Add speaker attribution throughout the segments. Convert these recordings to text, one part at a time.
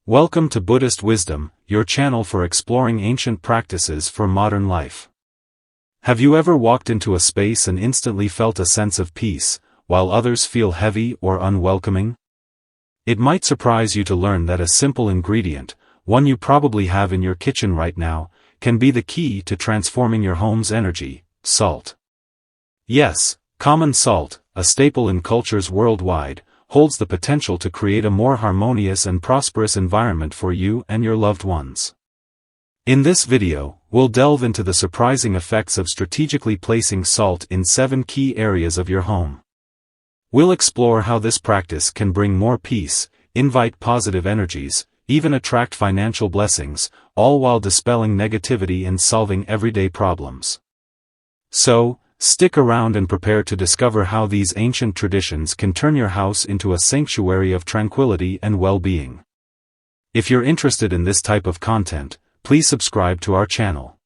Speaker 1: Welcome to Buddhist Wisdom, your channel for exploring ancient practices for modern life. Have you ever walked into a space and instantly felt a sense of peace, while others feel heavy or unwelcoming? It might surprise you to learn that a simple ingredient, one you probably have in your kitchen right now, can be the key to transforming your home's energy: salt. Yes, common salt, a staple in cultures worldwide, holds the potential to create a more harmonious and prosperous environment for you and your loved ones. In this video, we'll delve into the surprising effects of strategically placing salt in 7 key areas of your home. We'll explore how this practice can bring more peace, invite positive energies, even attract financial blessings, all while dispelling negativity and solving everyday problems. So, stick around and prepare to discover how these ancient traditions can turn your house into a sanctuary of tranquility and well-being. If you're interested in this type of content, please subscribe to our channel.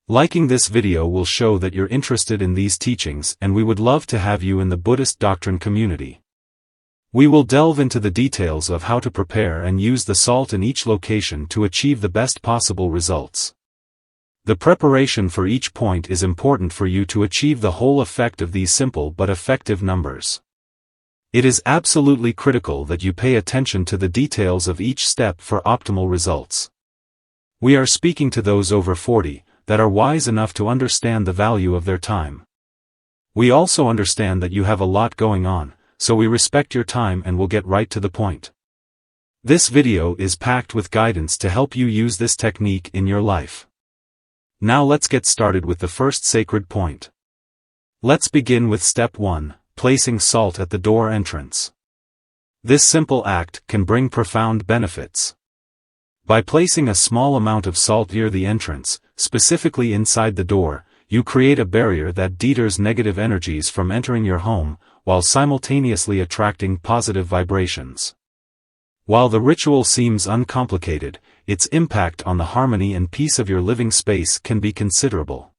Speaker 1: Liking this video will show that you're interested in these teachings, and we would love to have you in the Buddhist doctrine community. We will delve into the details of how to prepare and use the salt in each location to achieve the best possible results. The preparation for each point is important for you to achieve the whole effect of these simple but effective numbers. It is absolutely critical that you pay attention to the details of each step for optimal results. We are speaking to those over 40, that are wise enough to understand the value of their time. We also understand that you have a lot going on, so we respect your time and will get right to the point. This video is packed with guidance to help you use this technique in your life. Now let's get started with the first sacred point. Let's begin with step 1, placing salt at the door entrance. This simple act can bring profound benefits. By placing a small amount of salt near the entrance, specifically inside the door, you create a barrier that deters negative energies from entering your home, while simultaneously attracting positive vibrations. While the ritual seems uncomplicated, its impact on the harmony and peace of your living space can be considerable.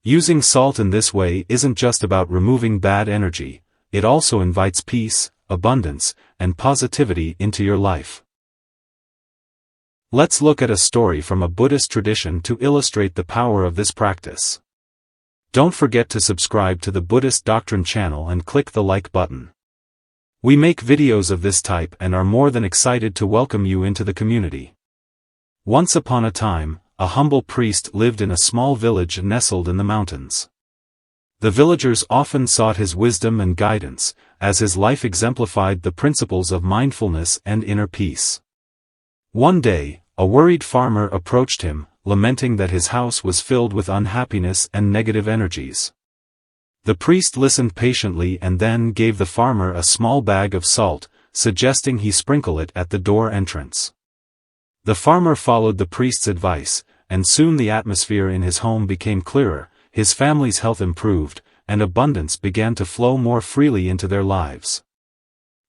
Speaker 1: Using salt in this way isn't just about removing bad energy, it also invites peace, abundance, and positivity into your life. Let's look at a story from a Buddhist tradition to illustrate the power of this practice. Don't forget to subscribe to the Buddhist Doctrine channel and click the like button. We make videos of this type and are more than excited to welcome you into the community. Once upon a time, a humble priest lived in a small village nestled in the mountains. The villagers often sought his wisdom and guidance, as his life exemplified the principles of mindfulness and inner peace. One day, a worried farmer approached him, lamenting that his house was filled with unhappiness and negative energies. The priest listened patiently and then gave the farmer a small bag of salt, suggesting he sprinkle it at the door entrance. The farmer followed the priest's advice, and soon the atmosphere in his home became clearer, his family's health improved, and abundance began to flow more freely into their lives.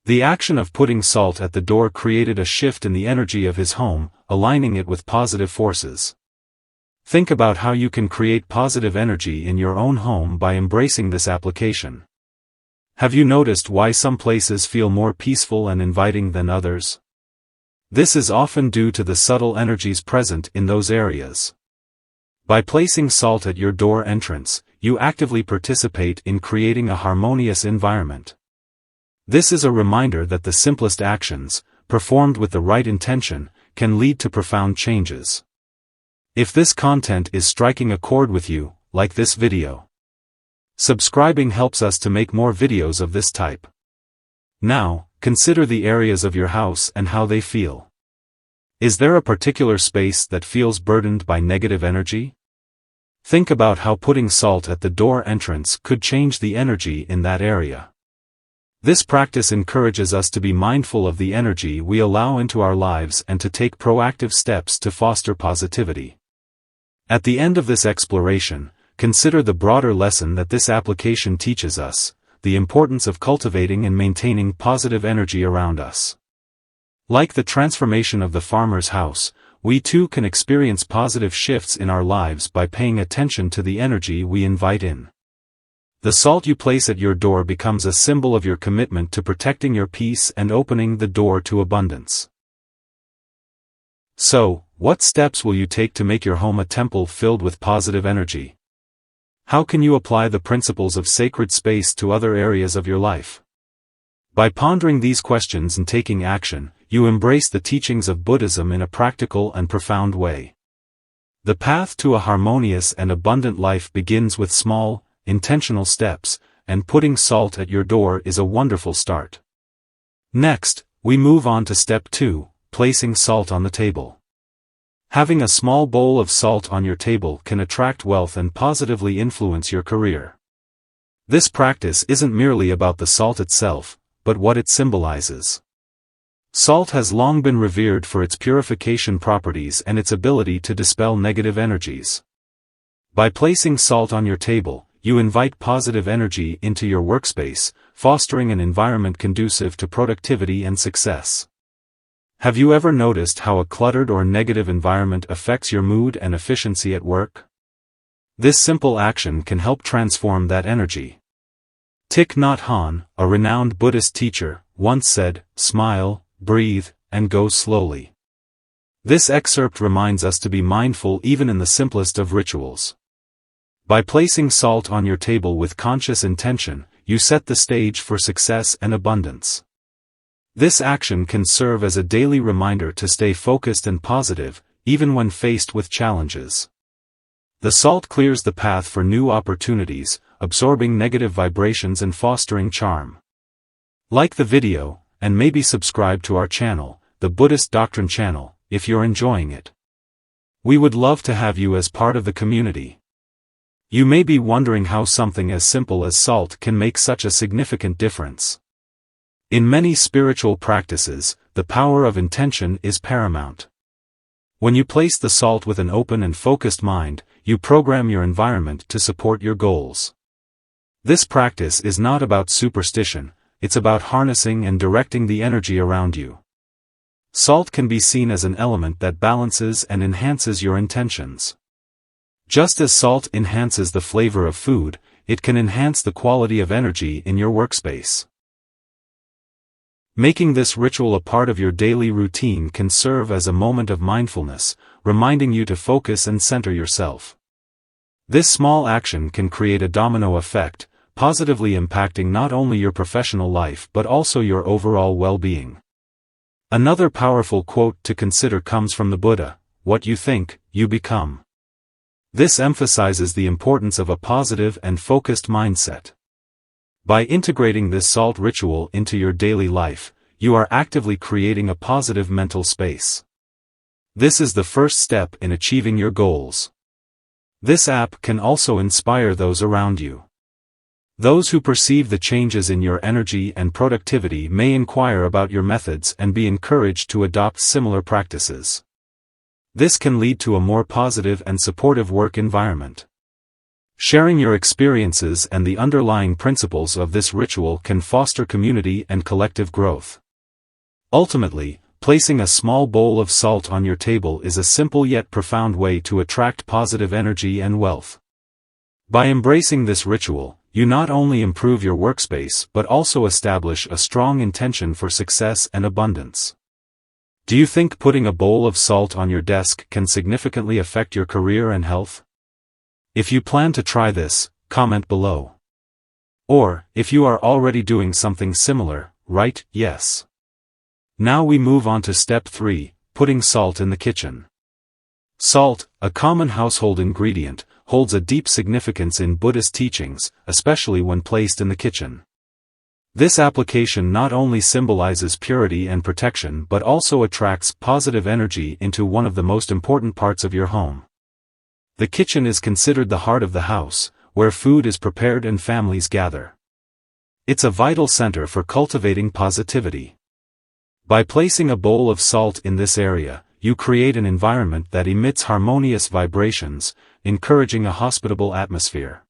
Speaker 1: The action of putting salt at the door created a shift in the energy of his home, aligning it with positive forces. Think about how you can create positive energy in your own home by embracing this application. Have you noticed why some places feel more peaceful and inviting than others? This is often due to the subtle energies present in those areas. By placing salt at your door entrance, you actively participate in creating a harmonious environment. This is a reminder that the simplest actions, performed with the right intention, can lead to profound changes. If this content is striking a chord with you, like this video. Subscribing helps us to make more videos of this type. Now, consider the areas of your house and how they feel. Is there a particular space that feels burdened by negative energy? Think about how putting salt at the door entrance could change the energy in that area. This practice encourages us to be mindful of the energy we allow into our lives and to take proactive steps to foster positivity. At the end of this exploration, consider the broader lesson that this application teaches us: the importance of cultivating and maintaining positive energy around us. Like the transformation of the farmer's house, we too can experience positive shifts in our lives by paying attention to the energy we invite in. The salt you place at your door becomes a symbol of your commitment to protecting your peace and opening the door to abundance. So, what steps will you take to make your home a temple filled with positive energy? How can you apply the principles of sacred space to other areas of your life? By pondering these questions and taking action, you embrace the teachings of Buddhism in a practical and profound way. The path to a harmonious and abundant life begins with small, intentional steps, and putting salt at your door is a wonderful start. Next, we move on to step 2, placing salt on the table. Having a small bowl of salt on your table can attract wealth and positively influence your career. This practice isn't merely about the salt itself, but what it symbolizes. Salt has long been revered for its purification properties and its ability to dispel negative energies. By placing salt on your table, you invite positive energy into your workspace, fostering an environment conducive to productivity and success. Have you ever noticed how a cluttered or negative environment affects your mood and efficiency at work? This simple action can help transform that energy. Thich Nhat Hanh, a renowned Buddhist teacher, once said, "Smile, breathe, and go slowly." This excerpt reminds us to be mindful even in the simplest of rituals. By placing salt on your table with conscious intention, you set the stage for success and abundance. This action can serve as a daily reminder to stay focused and positive, even when faced with challenges. The salt clears the path for new opportunities, absorbing negative vibrations and fostering charm. Like the video, and maybe subscribe to our channel, the Buddhist Doctrine channel, if you're enjoying it. We would love to have you as part of the community. You may be wondering how something as simple as salt can make such a significant difference. In many spiritual practices, the power of intention is paramount. When you place the salt with an open and focused mind, you program your environment to support your goals. This practice is not about superstition, it's about harnessing and directing the energy around you. Salt can be seen as an element that balances and enhances your intentions. Just as salt enhances the flavor of food, it can enhance the quality of energy in your workspace. Making this ritual a part of your daily routine can serve as a moment of mindfulness, reminding you to focus and center yourself. This small action can create a domino effect, positively impacting not only your professional life but also your overall well-being. Another powerful quote to consider comes from the Buddha: "What you think, you become." This emphasizes the importance of a positive and focused mindset. By integrating this salt ritual into your daily life, you are actively creating a positive mental space. This is the first step in achieving your goals. This app can also inspire those around you. Those who perceive the changes in your energy and productivity may inquire about your methods and be encouraged to adopt similar practices. This can lead to a more positive and supportive work environment. Sharing your experiences and the underlying principles of this ritual can foster community and collective growth. Ultimately, placing a small bowl of salt on your table is a simple yet profound way to attract positive energy and wealth. By embracing this ritual, you not only improve your workspace but also establish a strong intention for success and abundance. Do you think putting a bowl of salt on your desk can significantly affect your career and health? If you plan to try this, comment below. Or, if you are already doing something similar, write yes. Now we move on to step 3, putting salt in the kitchen. Salt, a common household ingredient, holds a deep significance in Buddhist teachings, especially when placed in the kitchen. This application not only symbolizes purity and protection but also attracts positive energy into one of the most important parts of your home. The kitchen is considered the heart of the house, where food is prepared and families gather. It's a vital center for cultivating positivity. By placing a bowl of salt in this area, you create an environment that emits harmonious vibrations, encouraging a hospitable atmosphere.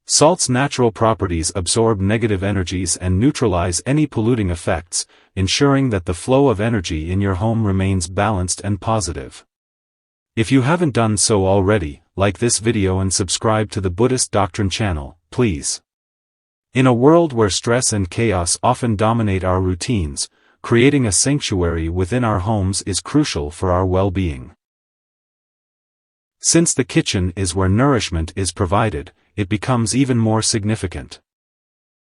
Speaker 1: Salt's natural properties absorb negative energies and neutralize any polluting effects, ensuring that the flow of energy in your home remains balanced and positive. If you haven't done so already, like this video and subscribe to the Buddhist Doctrine channel, please. In a world where stress and chaos often dominate our routines, creating a sanctuary within our homes is crucial for our well-being. Since the kitchen is where nourishment is provided, it becomes even more significant.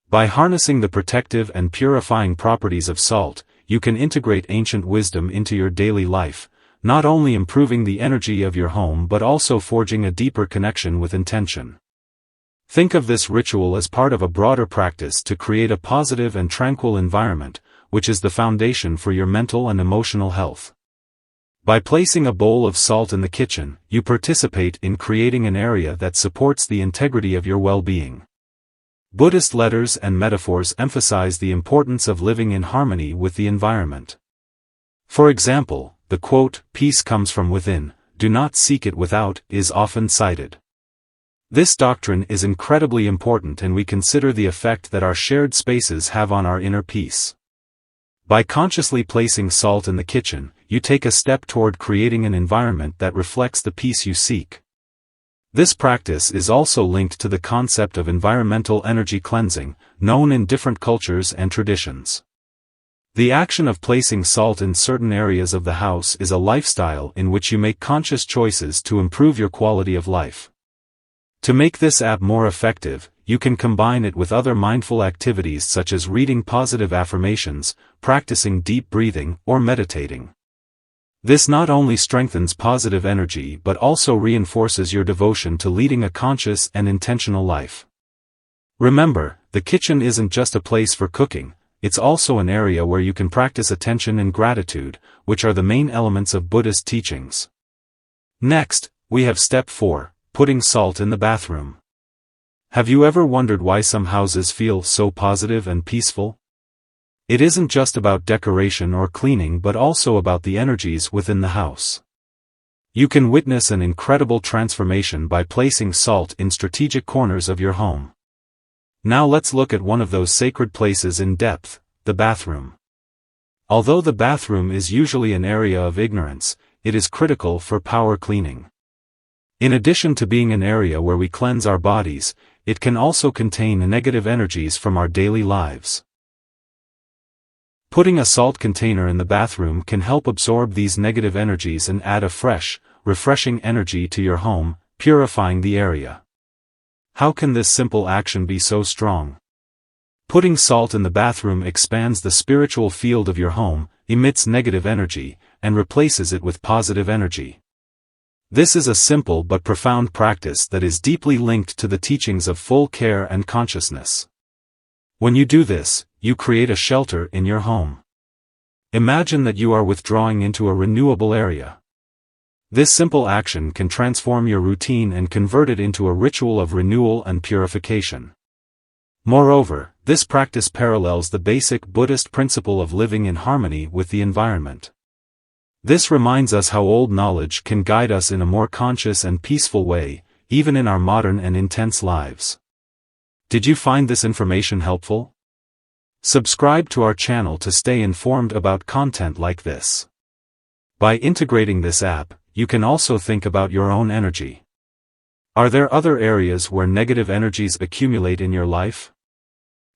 Speaker 1: By harnessing the protective and purifying properties of salt, you can integrate ancient wisdom into your daily life, not only improving the energy of your home but also forging a deeper connection with intention. Think of this ritual as part of a broader practice to create a positive and tranquil environment, which is the foundation for your mental and emotional health. By placing a bowl of salt in the kitchen, you participate in creating an area that supports the integrity of your well-being. Buddhist letters and metaphors emphasize the importance of living in harmony with the environment. For example, the quote, "Peace comes from within, do not seek it without," is often cited. This doctrine is incredibly important when we consider the effect that our shared spaces have on our inner peace. By consciously placing salt in the kitchen, you take a step toward creating an environment that reflects the peace you seek. This practice is also linked to the concept of environmental energy cleansing, known in different cultures and traditions. The action of placing salt in certain areas of the house is a lifestyle in which you make conscious choices to improve your quality of life. To make this app more effective, you can combine it with other mindful activities such as reading positive affirmations, practicing deep breathing, or meditating. This not only strengthens positive energy but also reinforces your devotion to leading a conscious and intentional life. Remember, the kitchen isn't just a place for cooking, it's also an area where you can practice attention and gratitude, which are the main elements of Buddhist teachings. Next, we have step 4, putting salt in the bathroom. Have you ever wondered why some houses feel so positive and peaceful? It isn't just about decoration or cleaning but also about the energies within the house. You can witness an incredible transformation by placing salt in strategic corners of your home. Now let's look at one of those sacred places in depth, the bathroom. Although the bathroom is usually an area of ignorance, it is critical for power cleaning. In addition to being an area where we cleanse our bodies, it can also contain negative energies from our daily lives. Putting a salt container in the bathroom can help absorb these negative energies and add a fresh, refreshing energy to your home, purifying the area. How can this simple action be so strong? Putting salt in the bathroom expands the spiritual field of your home, emits negative energy, and replaces it with positive energy. This is a simple but profound practice that is deeply linked to the teachings of full care and consciousness. When you do this, you create a shelter in your home. Imagine that you are withdrawing into a renewable area. This simple action can transform your routine and convert it into a ritual of renewal and purification. Moreover, this practice parallels the basic Buddhist principle of living in harmony with the environment. This reminds us how old knowledge can guide us in a more conscious and peaceful way, even in our modern and intense lives. Did you find this information helpful? Subscribe to our channel to stay informed about content like this. By integrating this app, you can also think about your own energy. Are there other areas where negative energies accumulate in your life?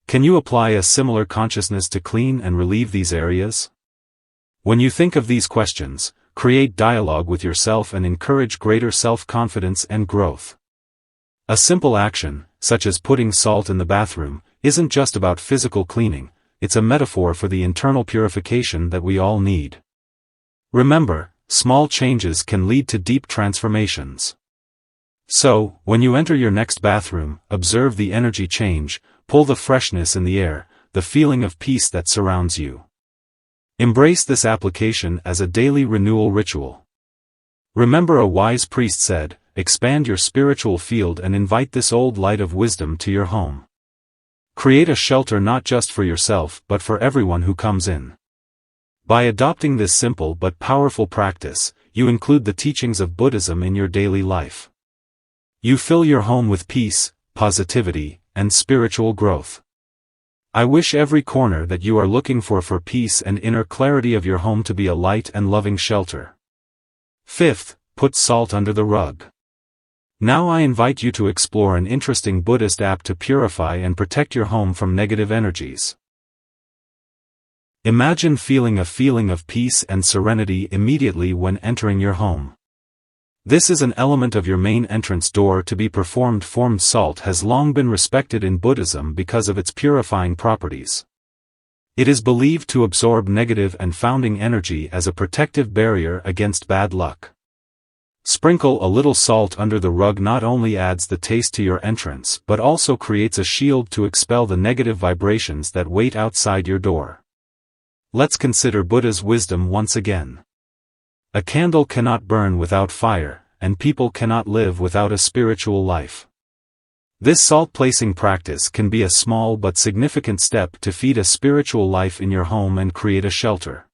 Speaker 1: Can you apply a similar consciousness to clean and relieve these areas? When you think of these questions, create dialogue with yourself and encourage greater self-confidence and growth. A simple action, such as putting salt in the bathroom, isn't just about physical cleaning, it's a metaphor for the internal purification that we all need. Remember, small changes can lead to deep transformations. So, when you enter your next bathroom, observe the energy change, pull the freshness in the air, the feeling of peace that surrounds you. Embrace this application as a daily renewal ritual. Remember, a wise priest said, expand your spiritual field and invite this old light of wisdom to your home. Create a shelter not just for yourself but for everyone who comes in. By adopting this simple but powerful practice, you include the teachings of Buddhism in your daily life. You fill your home with peace, positivity, and spiritual growth. I wish every corner that you are looking for peace and inner clarity of your home to be a light and loving shelter. Fifth, put salt under the rug. Now I invite you to explore an interesting Buddhist app to purify and protect your home from negative energies. Imagine feeling a feeling of peace and serenity immediately when entering your home. This is an element of your main entrance door to be performed. Formed salt has long been respected in Buddhism because of its purifying properties. It is believed to absorb negative and founding energy as a protective barrier against bad luck. Sprinkle a little salt under the rug not only adds the taste to your entrance but also creates a shield to expel the negative vibrations that wait outside your door. Let's consider Buddha's wisdom once again. A candle cannot burn without fire, and people cannot live without a spiritual life. This salt-placing practice can be a small but significant step to feed a spiritual life in your home and create a shelter.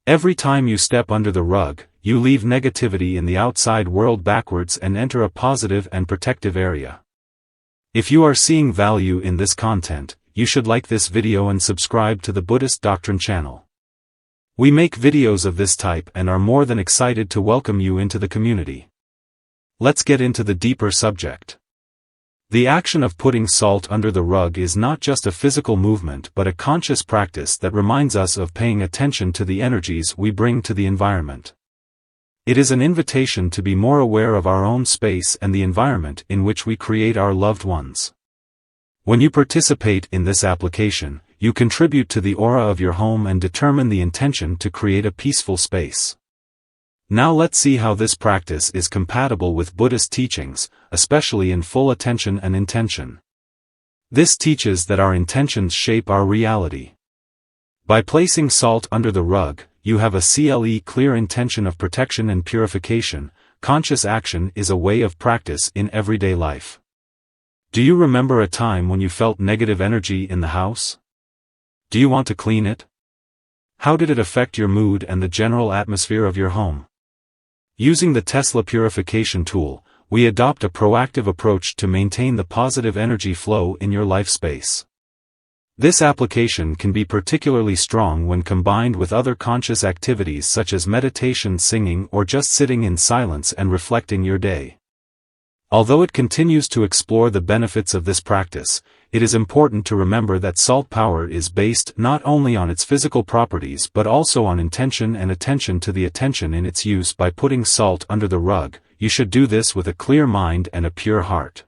Speaker 1: Every time you step under the rug, you leave negativity in the outside world backwards and enter a positive and protective area. If you are seeing value in this content, you should like this video and subscribe to the Buddhist Doctrine channel. We make videos of this type and are more than excited to welcome you into the community. Let's get into the deeper subject. The action of putting salt under the rug is not just a physical movement but a conscious practice that reminds us of paying attention to the energies we bring to the environment. It is an invitation to be more aware of our own space and the environment in which we create our loved ones. When you participate in this application, you contribute to the aura of your home and determine the intention to create a peaceful space. Now let's see how this practice is compatible with Buddhist teachings, especially in full attention and intention. This teaches that our intentions shape our reality. By placing salt under the rug, you have a clear intention of protection and purification. Conscious action is a way of practice in everyday life. Do you remember a time when you felt negative energy in the house? Do you want to clean it? How did it affect your mood and the general atmosphere of your home? Using the Tesla purification tool, we adopt a proactive approach to maintain the positive energy flow in your life space. This application can be particularly strong when combined with other conscious activities such as meditation, singing, or just sitting in silence and reflecting your day. Although it continues to explore the benefits of this practice, it is important to remember that salt power is based not only on its physical properties but also on intention and attention to the attention in its use. By putting salt under the rug, you should do this with a clear mind and a pure heart.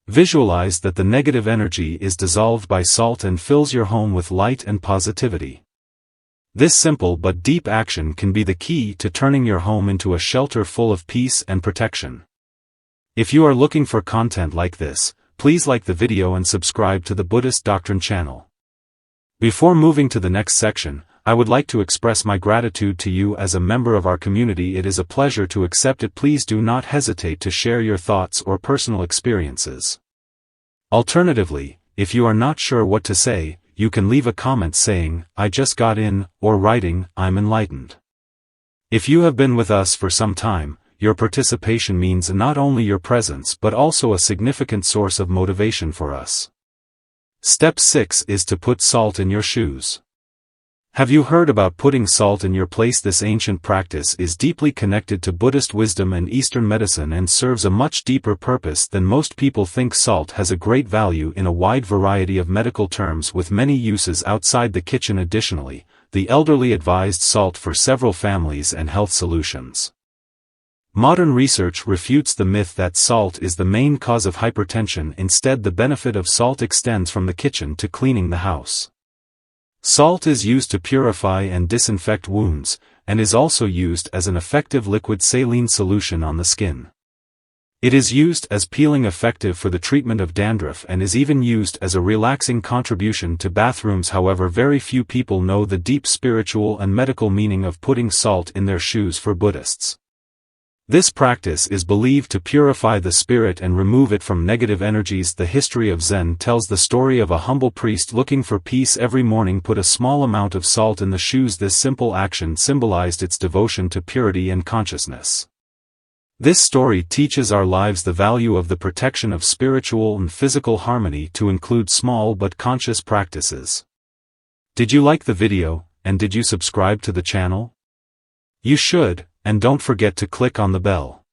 Speaker 1: Visualize that the negative energy is dissolved by salt and fills your home with light and positivity. This simple but deep action can be the key to turning your home into a shelter full of peace and protection. If you are looking for content like this, please like the video and subscribe to the Buddhist Doctrine channel. Before moving to the next section, I would like to express my gratitude to you as a member of our community. It is a pleasure to accept it. Please do not hesitate to share your thoughts or personal experiences. Alternatively, if you are not sure what to say, you can leave a comment saying, "I just got in," or writing, "I'm enlightened." If you have been with us for some time, your participation means not only your presence but also a significant source of motivation for us. Step 6 is to put salt in your shoes. Have you heard about putting salt in your place? This ancient practice is deeply connected to Buddhist wisdom and Eastern medicine and serves a much deeper purpose than most people think. Salt has a great value in a wide variety of medical terms with many uses outside the kitchen. Additionally, the elderly advised salt for several families and health solutions. Modern research refutes the myth that salt is the main cause of hypertension. Instead, the benefit of salt extends from the kitchen to cleaning the house. Salt is used to purify and disinfect wounds, and is also used as an effective liquid saline solution on the skin. It is used as peeling effective for the treatment of dandruff and is even used as a relaxing contribution to bathrooms. However, very few people know the deep spiritual and medical meaning of putting salt in their shoes. For Buddhists, this practice is believed to purify the spirit and remove it from negative energies. The history of Zen tells the story of a humble priest looking for peace. Every morning put a small amount of salt in the shoes. This simple action symbolized its devotion to purity and consciousness. This story teaches our lives the value of the protection of spiritual and physical harmony to include small but conscious practices. Did you like the video, and did you subscribe to the channel? You should. And don't forget to click on the bell.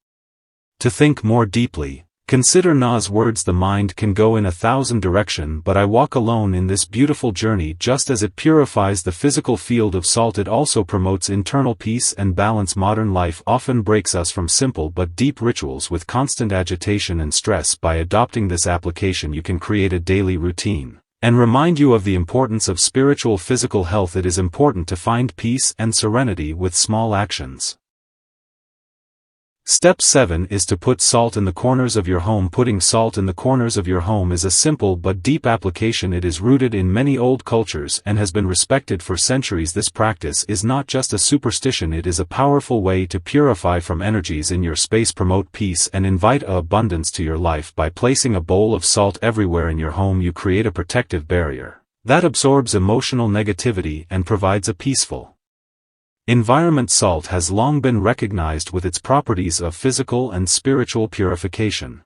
Speaker 1: To think more deeply, Consider Na's words: the mind can go in 1,000 directions, but I walk alone in this beautiful journey. Just as it purifies the physical field of salt, it also promotes internal peace and balance. Modern life often breaks us from simple but deep rituals with constant agitation and stress. By adopting this application, you can create a daily routine and remind you of the importance of spiritual physical health. It is important to find peace and serenity with small actions. Step 7 is to put salt in the corners of your home. Putting salt in the corners of your home is a simple but deep application. It is rooted in many old cultures and has been respected for centuries. This practice is not just a superstition, it is a powerful way to purify from energies in your space, promote peace, and invite abundance to your life. By placing a bowl of salt everywhere in your home, you create a protective barrier that absorbs emotional negativity and provides a peaceful environment. Salt has long been recognized with its properties of physical and spiritual purification.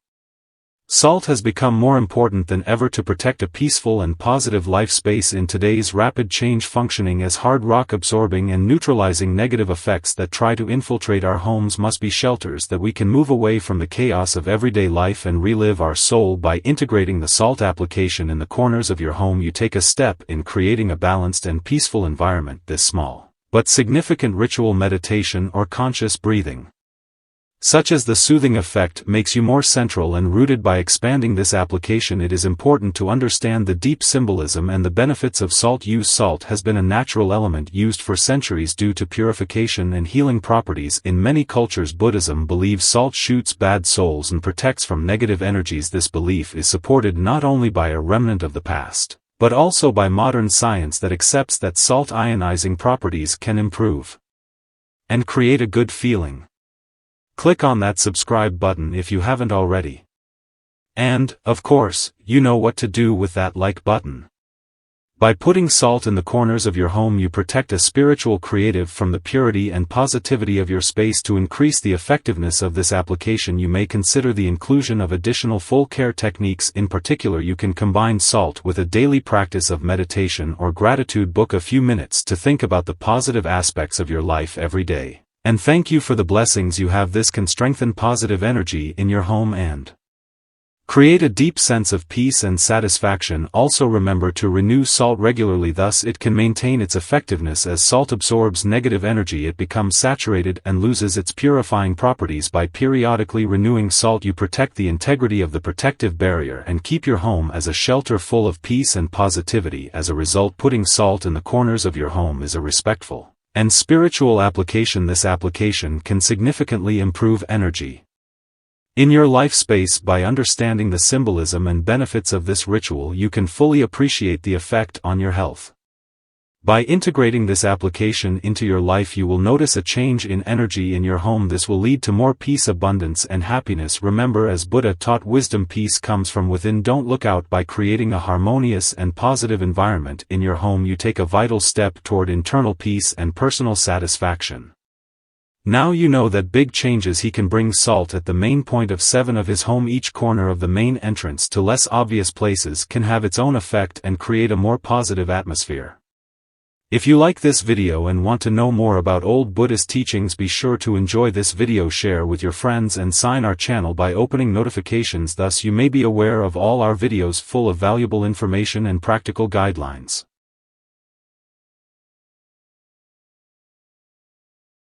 Speaker 1: Salt has become more important than ever to protect a peaceful and positive life space in today's rapid change, functioning as hard rock, absorbing and neutralizing negative effects that try to infiltrate our homes. Must be shelters that we can move away from the chaos of everyday life and relive our soul. By integrating the salt application in the corners of your home, you take a step in creating a balanced and peaceful environment. This small but significant ritual, meditation or conscious breathing, such as the soothing effect, makes you more central and rooted. By expanding this application, it is important to understand the deep symbolism and the benefits of salt use. Salt has been a natural element used for centuries due to purification and healing properties. In many cultures, Buddhism believes salt shoots bad souls and protects from negative energies. This belief is supported not only by a remnant of the past, but also by modern science that accepts that salt ionizing properties can improve and create a good feeling. Click on that subscribe button if you haven't already. And, of course, you know what to do with that like button. By putting salt in the corners of your home, you protect a spiritual creative from the purity and positivity of your space. To increase the effectiveness of this application, you may consider the inclusion of additional full care techniques. In particular, you can combine salt with a daily practice of meditation or gratitude. Book a few minutes to think about the positive aspects of your life every day, and thank you for the blessings you have. This can strengthen positive energy in your home and create a deep sense of peace and satisfaction. Also remember to renew salt regularly, thus it can maintain its effectiveness. As salt absorbs negative energy, it becomes saturated and loses its purifying properties. By periodically renewing salt, you protect the integrity of the protective barrier and keep your home as a shelter full of peace and positivity. As a result, putting salt in the corners of your home is a respectful and spiritual application. This application can significantly improve energy in your life space. By understanding the symbolism and benefits of this ritual, you can fully appreciate the effect on your health. By integrating this application into your life, you will notice a change in energy in your home. This will lead to more peace, abundance, and happiness. Remember, as Buddha taught, wisdom, peace comes from within. Don't look out. By creating a harmonious and positive environment in your home, you take a vital step toward internal peace and personal satisfaction. Now you know that big changes he can bring. Salt at the main point of 7 of his home. Each corner of the main entrance to less obvious places can have its own effect and create a more positive atmosphere. If you like this video and want to know more about old Buddhist teachings, be sure to enjoy this video, share with your friends, and sign our channel by opening notifications. Thus you may be aware of all our videos full of valuable information and practical guidelines.